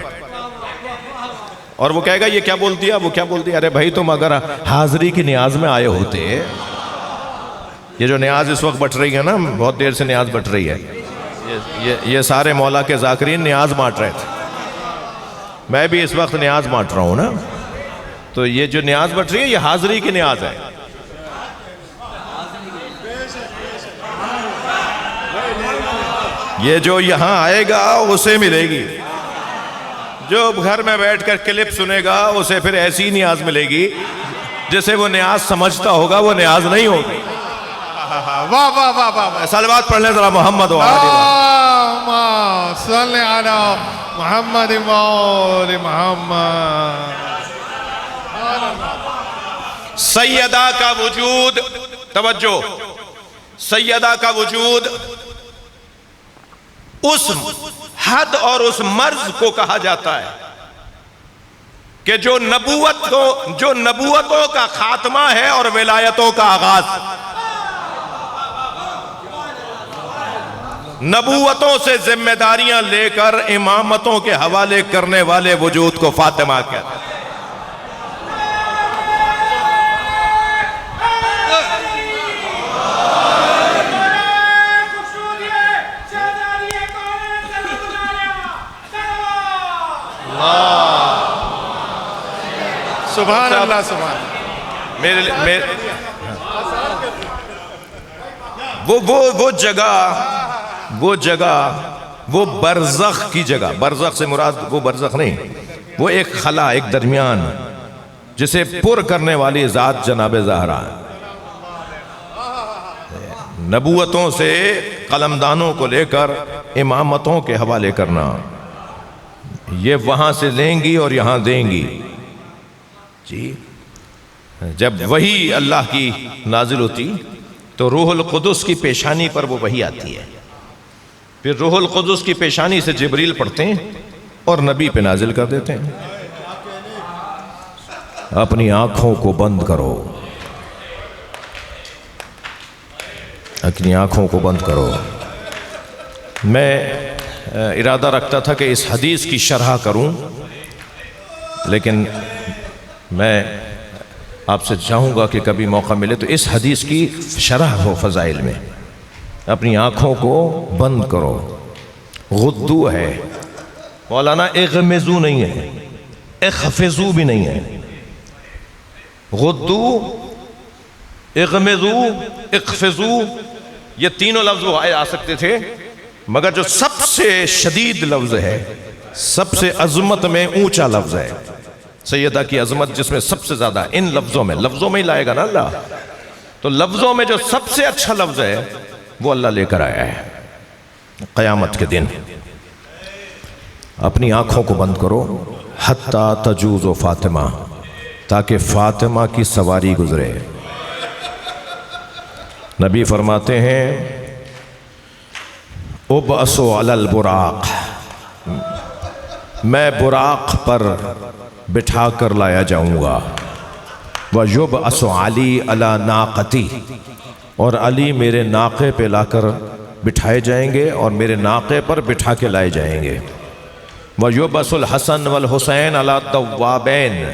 اور وہ کہے گا یہ کیا بول دیا، وہ کیا بول دیا۔ ارے بھائی تم اگر حاضری کی نیاز میں آئے ہوتے، یہ جو نیاز اس وقت بٹ رہی ہے نا، بہت دیر سے نیاز بٹ رہی ہے، یہ سارے مولا کے ذاکرین نیاز بانٹ رہے تھے، میں بھی اس وقت نیاز بانٹ رہا ہوں نا، تو یہ جو نیاز بٹ رہی ہے یہ حاضری کی نیاز ہے۔ یہ جو یہاں آئے گا اسے ملے گی، جو گھر میں بیٹھ کر کلپ سنے گا اسے پھر ایسی نیاز ملے گی جسے وہ نیاز سمجھتا ہوگا، وہ نیاز نہیں ہوگی۔ واہ واہ واہ واہ۔ صلوات پڑھ لیں ذرا محمد و آل اللہم صلی علی محمد و آل محمد۔ سیدہ کا وجود، توجہ، سیدہ کا وجود اس حد اور اس مرز کو کہا جاتا ہے کہ جو نبوتوں کا خاتمہ ہے اور ولایتوں کا آغاز۔ نبوتوں سے ذمہ داریاں لے کر امامتوں کے حوالے کرنے والے وجود کو فاطمہ کہتے ہیں۔ سبحان اللہ سبحان۔ وہ جگہ وہ برزخ کی جگہ، برزخ سے مراد وہ برزخ نہیں، وہ ایک خلا، ایک درمیان جسے پر کرنے والی ذات جناب زہرا ہے۔ نبوتوں سے قلمدانوں کو لے کر امامتوں کے حوالے کرنا، یہ وہاں سے لیں گی اور یہاں دیں گی جی۔ جب وحی اللہ کی نازل ہوتی تو روح القدس کی پیشانی پر وہ وحی آتی ہے، پھر روح القدس کی پیشانی سے جبریل پڑھتے ہیں اور نبی پہ نازل کر دیتے ہیں۔ اپنی آنکھوں کو بند کرو، اپنی آنکھوں کو بند کرو۔ میں ارادہ رکھتا تھا کہ اس حدیث کی شرح کروں، لیکن میں آپ سے چاہوں گا کہ کبھی موقع ملے تو اس حدیث کی شرح ہو فضائل میں۔ اپنی آنکھوں کو بند کرو، غدو ہے مولانا، اغمزو نہیں ہے، اخفزو بھی نہیں ہے۔ غدو، اغمزو، اخفزو، یہ تینوں لفظ آ سکتے تھے، مگر جو سب سے شدید لفظ ہے، سب سے عظمت میں اونچا لفظ ہے، سیدہ کی عظمت جس میں سب سے زیادہ، ان لفظوں میں ہی لائے گا نا اللہ، تو لفظوں میں جو سب سے اچھا لفظ ہے وہ اللہ لے کر آیا ہے قیامت کے دن۔ اپنی آنکھوں کو بند کرو، حتیٰ تجوز و فاطمہ، تاکہ فاطمہ کی سواری گزرے۔ نبی فرماتے ہیں ابعث علی البراق، میں براق پر بٹھا کر لایا جاؤں گا، وَيُبْعَثُ عَلِي عَلَى نَاقَتِي، اور علی میرے ناقے پہ لا کر بٹھائے جائیں گے اور میرے ناقے پر بٹھا کے لائے جائیں گے۔ وَيُبْعَثُ الْحَسَنُ وَالْحُسَيْنُ عَلَى الدَّوَّابَيْنِ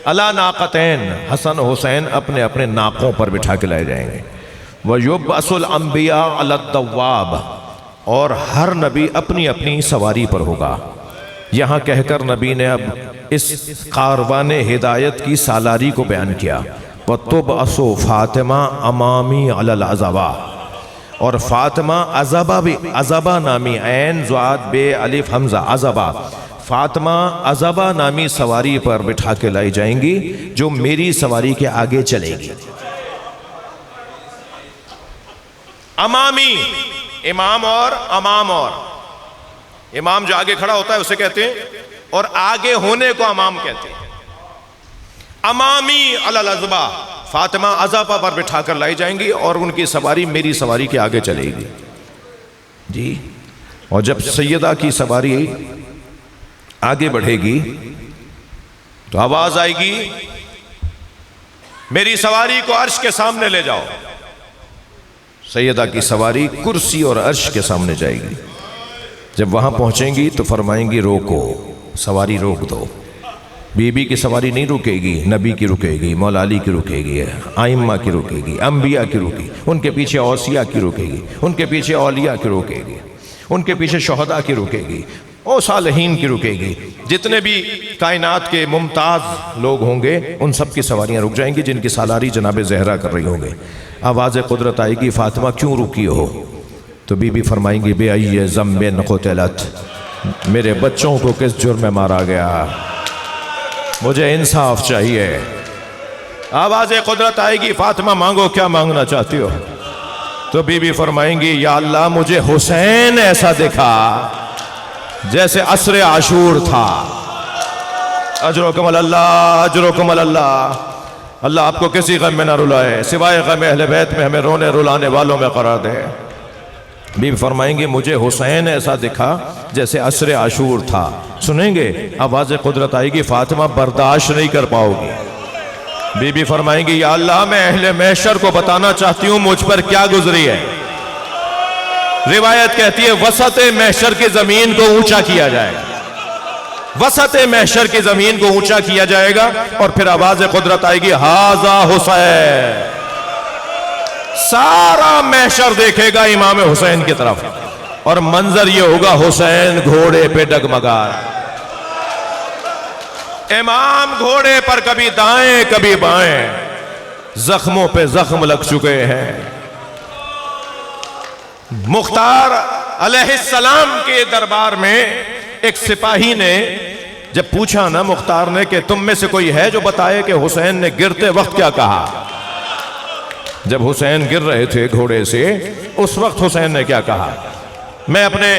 عَلَى نَاقَتَيْنِ، حسن حسین اپنے اپنے ناقوں پر بٹھا کے لائے جائیں گے۔ وَيُبْعَثُ الْأَنْبِيَاءُ عَلَى الدَّوَّابِ، اور ہر نبی اپنی اپنی سواری پر ہوگا۔ یہاں کہہ کر نبی نے اب اس کاروان ہدایت کی سالاری کو بیان کیا۔ وَتُبْعَثُ فاطمہ امامی علی العذبہ، اور فاطمہ عذبہ بھی، عذبہ نامی، عین ضاد بے الف حمزہ، عذبہ، فاطمہ عذبہ نامی سواری پر بٹھا کے لائی جائیں گی جو میری سواری کے آگے چلے گی۔ امامی، امام اور امام، اور امام جو آگے کھڑا ہوتا ہے اسے کہتے ہیں، اور آگے ہونے کو امام کہتے ہیں۔ امامی علی العذبہ، فاطمہ عذبہ پر بٹھا کر لائی جائیں گی اور ان کی سواری میری سواری کے آگے چلے گی جی۔ اور جب سیدہ کی سواری آگے بڑھے گی تو آواز آئے گی میری سواری کو عرش کے سامنے لے جاؤ۔ سیدہ کی سواری کرسی اور عرش کے سامنے جائے گی۔ جب وہاں پہنچیں گی تو فرمائیں گی روکو، سواری روک دو۔ بی بی کی سواری نہیں رکے گی، نبی کی رکے گی، مولا علی کی رکے گی، آئمہ کی رکے گی، انبیاء کی رکے گی، ان کے پیچھے اوصیاء کی رکے گی، ان کے پیچھے اولیاء کی رکے گی، ان کے پیچھے شہداء کی رکے گی، اور صالحین کی رکے گی۔ جتنے بھی کائنات کے ممتاز لوگ ہوں گے ان سب کی سواریاں رک جائیں گی جن کی سالاری جناب زہرا کر رہی ہوں گے۔ آواز قدرت آئے گی فاطمہ کیوں رکی ہو؟ تو بی بی فرمائیں گی بے ای ذنب قتلت، میرے بچوں کو کس جرم میں مارا گیا، مجھے انصاف چاہیے۔ آواز قدرت آئے گی فاطمہ مانگو کیا مانگنا چاہتی ہو؟ تو بی بی فرمائیں گی یا اللہ مجھے حسین ایسا دکھا جیسے عصر عاشور تھا۔ اجرکم اللہ، اجرکم اللہ، اللہ آپ کو کسی غم میں نہ رلائے، سوائے غم اہل بیت میں ہمیں رونے رلانے والوں میں قرار دے۔ بی بی فرمائیں گی مجھے حسین ایسا دکھا جیسے عصر عاشور تھا۔ سنیں گے آواز قدرت آئے گی فاطمہ برداشت نہیں کر پاؤ گی۔ بی بی فرمائیں گی یا اللہ میں اہل محشر کو بتانا چاہتی ہوں مجھ پر کیا گزری ہے۔ روایت کہتی ہے وسط محشر کی زمین کو اونچا کیا جائے گا، وسط محشر کی زمین کو اونچا کیا جائے گا، اور پھر آواز قدرت آئے گی ہاذا حسین۔ سارا محشر دیکھے گا امام حسین کی طرف، اور منظر یہ ہوگا حسین گھوڑے پہ ڈگمگا، امام گھوڑے پر کبھی دائیں کبھی بائیں، زخموں پہ زخم لگ چکے ہیں۔ مختار علیہ السلام کے دربار میں ایک سپاہی نے جب پوچھا نا مختار نے کہ تم میں سے کوئی ہے جو بتائے کہ حسین نے گرتے وقت کیا کہا؟ جب حسین گر رہے تھے گھوڑے سے اس وقت حسین نے کیا کہا؟ میں اپنے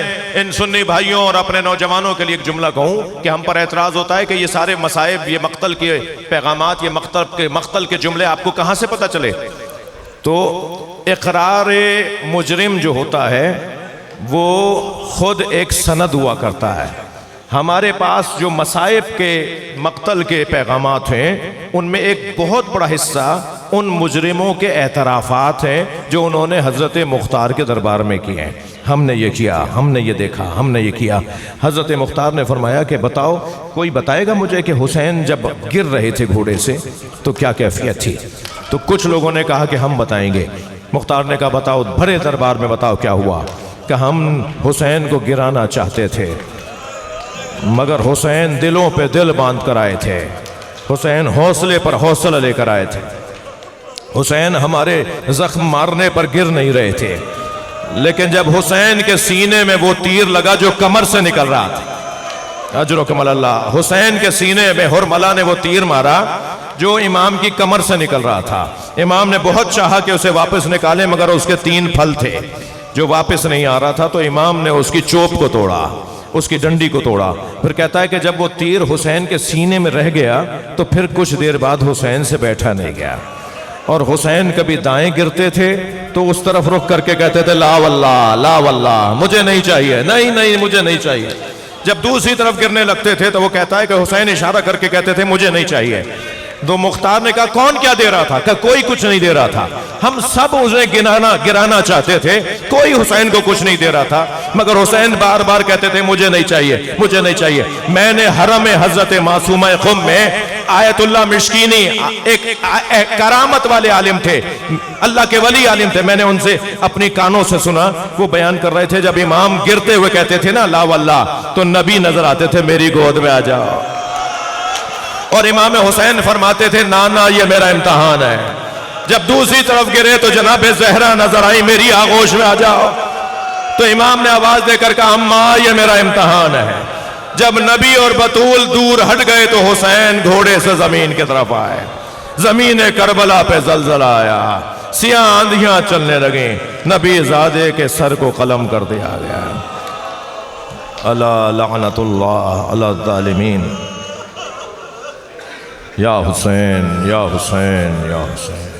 ان سنی بھائیوں اور اپنے نوجوانوں کے لیے ایک جملہ کہوں کہ ہم پر اعتراض ہوتا ہے کہ یہ سارے مصائب، یہ مقتل کے پیغامات، یہ مقتل کے جملے آپ کو کہاں سے پتہ چلے؟ تو اقرار مجرم جو ہوتا ہے وہ خود ایک سند ہوا کرتا ہے۔ ہمارے پاس جو مصائب کے مقتل کے پیغامات ہیں ان میں ایک بہت بڑا حصہ ان مجرموں کے اعترافات ہیں جو انہوں نے حضرت مختار کے دربار میں کیے ہیں۔ ہم نے یہ کیا، ہم نے یہ دیکھا، ہم نے یہ کیا۔ حضرت مختار نے فرمایا کہ بتاؤ، کوئی بتائے گا مجھے کہ حسین جب گر رہے تھے گھوڑے سے تو کیا کیفیت تھی؟ تو کچھ لوگوں نے کہا کہ ہم بتائیں گے۔ مختار نے کہا بتاؤ، بھرے دربار میں بتاؤ کیا ہوا؟ کہ ہم حسین کو گرانا چاہتے تھے مگر حسین دلوں پہ دل باندھ کر آئے تھے، حسین حوصلے پر حوصلہ لے کر آئے تھے، حسین ہمارے زخم مارنے پر گر نہیں رہے تھے، لیکن جب حسین کے سینے میں وہ تیر لگا جو کمر سے نکل رہا تھا، اجرکم اللہ، حسین کے سینے میں حرملہ نے وہ تیر مارا جو امام کی کمر سے نکل رہا تھا۔ امام نے بہت چاہا کہ اسے واپس نکالے مگر اس کے 3 پھل تھے جو واپس نہیں آ رہا تھا، تو امام نے اس کی چوب کو توڑا، اس کی ڈنڈی کو توڑا۔ پھر کہتا ہے کہ جب وہ تیر حسین کے سینے میں رہ گیا تو پھر کچھ دیر بعد حسین سے بیٹھا نہیں گیا، اور حسین کبھی دائیں گرتے تھے تو اس طرف رخ کر کے کہتے تھے لا واللہ، لا واللہ، مجھے نہیں چاہیے، نہیں نہیں مجھے نہیں چاہیے۔ جب دوسری طرف گرنے لگتے تھے تو وہ کہتا ہے کہ حسین اشارہ کر کے کہتے تھے مجھے نہیں چاہیے۔ تو مختار نے کہا کون کیا دے رہا تھا؟ کہ کوئی کچھ نہیں دے رہا تھا، ہم سب اسے گرانا چاہتے تھے، کوئی حسین کو کچھ نہیں دے رہا تھا، مگر حسین بار بار کہتے تھے مجھے نہیں چاہیے، مجھے نہیں چاہیے۔ میں نے حرم حضرت معصومہ قم میں آیت اللہ مشکینی ایک کرامت والے عالم تھے، اللہ کے ولی عالم تھے، میں نے ان سے اپنی کانوں سے سنا، وہ بیان کر رہے تھے جب امام گرتے ہوئے کہتے تھے نا لا واللہ تو نبی نظر آتے تھے میری گود میں آ جاؤ، اور امام حسین فرماتے تھے نانا یہ میرا امتحان ہے۔ جب دوسری طرف گرے تو جناب زہرا نظر آئی میری آغوش میں آ جاؤ، تو امام نے آواز دے کر کہا اماں یہ میرا امتحان ہے۔ جب نبی اور بطول دور ہٹ گئے تو حسین گھوڑے سے زمین کی طرف آئے، زمین کربلا پہ زلزلہ آیا، سیاہ آندھیاں چلنے لگیں، نبی زادے کے سر کو قلم کر دیا گیا۔ الا لعنت اللہ علی الظالمین، یا حسین یا حسین یا حسین۔